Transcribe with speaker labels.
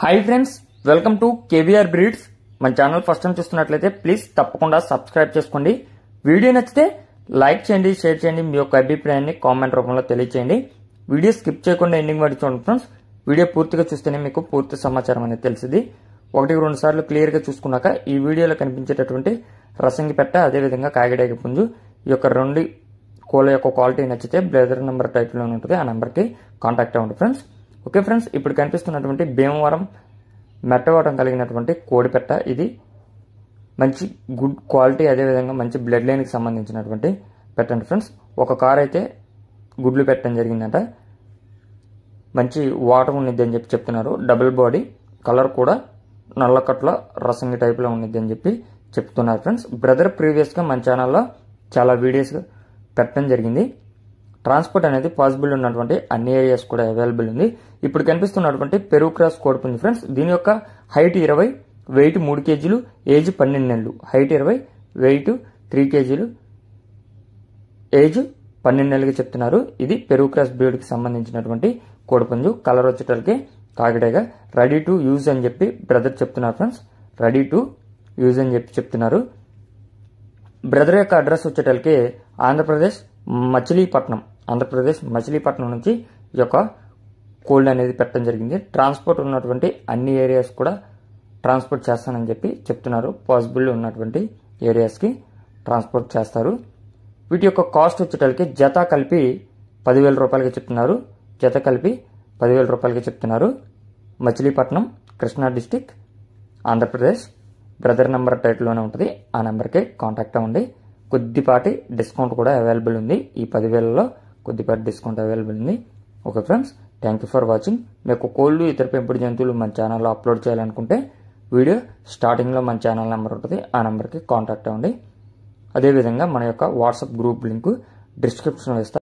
Speaker 1: Hi friends, welcome to KVR breeds. మన channel first time చూస్తున్నట్లయితే please తప్పకుండా సబ్స్క్రైబ్ చేసుకోండి. వీడియో నచ్చితే లైక్ చేయండి, షేర్ చేయండి, మీ యొక్క అభిప్రాయాన్ని కామెంట్ రూపంలో తెలియచేయండి. వీడియో స్కిప్ చేయకుండా ఎండింగ్ వరకు చూడండి ఫ్రెండ్స్. వీడియో పూర్తిగా చూస్తేనే మీకు పూర్తి సమాచారం అనేది తెలిసింది. 1-2 సార్లు క్లియర్గా చూసుకున్నాక ఈ వీడియోలో కనిపించేటటువంటి రసంగి పెట్ట, అదేవిధంగా కాగిడాగి పుంజు, ఈ యొక్క 2 కోళ్ళ యొక్క క్వాలిటీ నచ్చితే బ్లేజర్ నెంబర్ టైటిల్లో ఉంటుంది, ఆ నెంబర్కి కాంటాక్ట్ అవ్వండి ఫ్రెండ్స్. ఓకే ఫ్రెండ్స్, ఇప్పుడు కనిపిస్తున్నటువంటి భీమవరం మెట్టవాటం కలిగినటువంటి కోడి పెట్ట. ఇది మంచి గుడ్ క్వాలిటీ, అదేవిధంగా మంచి బ్లడ్ లైన్కి సంబంధించినటువంటి పెట్టండి ఫ్రెండ్స్. ఒక కార్ అయితే గుడ్లు పెట్టడం జరిగిందంట. మంచి వాటర్ ఉన్నిద్ది అని చెప్పి చెప్తున్నారు. డబుల్ బాడీ, కలర్ కూడా నల్లకట్ల రసంగి టైప్లో ఉన్నిద్ది అని చెప్పి చెప్తున్నారు ఫ్రెండ్స్. బ్రదర్ ప్రీవియస్గా మన ఛానల్లో చాలా వీడియోస్ పెట్టడం జరిగింది. ట్రాన్స్పోర్ట్ అనేది పాసిబుల్ ఉన్నటువంటి అన్ని ఏరియాస్ కూడా అవైలబుల్ ఉంది. ఇప్పుడు కనిపిస్తున్నటువంటి పెరుగు క్రాస్ కోడి పుంజు ఫ్రెండ్స్. దీని యొక్క హైట్ 20, వెయిట్ 3 కేజీలు, ఏజ్ 12 నెలలు. హైట్ 20, వెయిట్ 3 కేజీలు, ఏజ్ 12 నెలలుగా చెప్తున్నారు. ఇది పెరుగు క్రాస్ బ్రీడ్కి సంబంధించినటువంటి కోడి పుంజు. కలర్ వచ్చేటలకి కాకిడేగా రెడీ టు యూజ్ అని చెప్పి బ్రదర్ చెప్తున్నారు ఫ్రెండ్స్. రెడీ టు యూజ్ అని చెప్పి చెప్తున్నారు. బ్రదర్ యొక్క అడ్రస్ వచ్చేటలకి ఆంధ్రప్రదేశ్ మచిలీపట్నం నుంచి ఈ యొక్క కోల్డ్ అనేది పెట్టడం జరిగింది. ట్రాన్స్పోర్ట్ ఉన్నటువంటి అన్ని ఏరియాస్ కూడా ట్రాన్స్పోర్ట్ చేస్తానని చెప్పి చెప్తున్నారు. పాసిబుల్ ఉన్నటువంటి ఏరియాస్కి ట్రాన్స్పోర్ట్ చేస్తారు. వీటి యొక్క కాస్ట్ వచ్చేటలకి జత కలిపి 10,000 రూపాయలకి చెప్తున్నారు. జత కలిపి 10,000 రూపాయలకి చెప్తున్నారు. Machilipatnam, Krishna district, Andhra Pradesh. Brother number టైటిల్లోనే ఉంటుంది, ఆ నెంబర్కి కాంటాక్ట్ అవ్వండి. కొద్దిపాటి డిస్కౌంట్ కూడా అవైలబుల్ ఉంది. ఈ 10,000లో కొద్దిపాటి డిస్కౌంట్ అవైలబుల్ ఉంది. Okay friends, thank you for watching. మీకు కోళ్ళు, ఇతర పెంపుడు జంతువులు మన ఛానల్లో అప్లోడ్ చేయాలనుకుంటే వీడియో స్టార్టింగ్లో మన ఛానల్ నెంబర్ ఉంటుంది, ఆ నెంబర్కి కాంటాక్ట్ అవ్వండి. అదేవిధంగా మన యొక్క వాట్సాప్ గ్రూప్ లింక్ డిస్క్రిప్షన్లో ఇస్తాను.